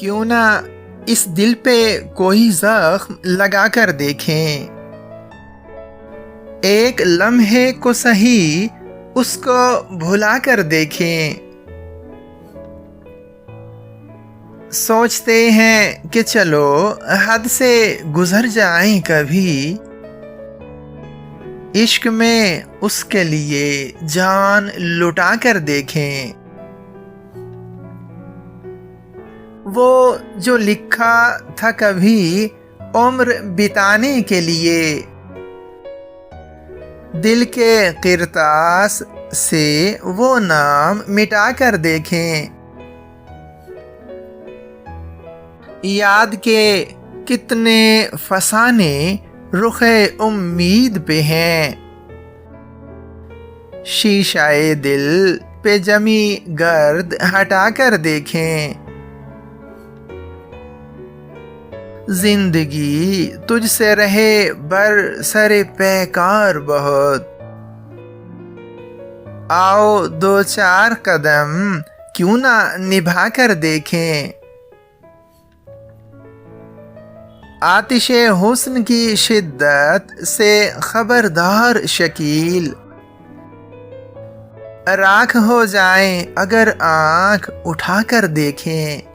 क्यों ना इस दिल पे कोई जख्म लगा कर देखें। एक लम्हे को सही उसको भुला कर देखें। सोचते हैं कि चलो हद से गुजर जाएं कभी, इश्क में उसके लिए जान लुटा कर देखें। वो जो लिखा था कभी उम्र बिताने के लिए, दिल के किरतास से वो नाम मिटा कर देखें। याद के कितने फसाने रुखे उम्मीद पे हैं, शीशाए दिल पे जमी गर्द हटा कर देखें। जिंदगी तुझसे रहे बर सरे पैकार बहुत, आओ दो चार कदम क्यों ना निभा कर देखें। आतिशे हुस्न की शिद्दत से खबरदार शकील, राख हो जाएं अगर आंख उठा कर देखें।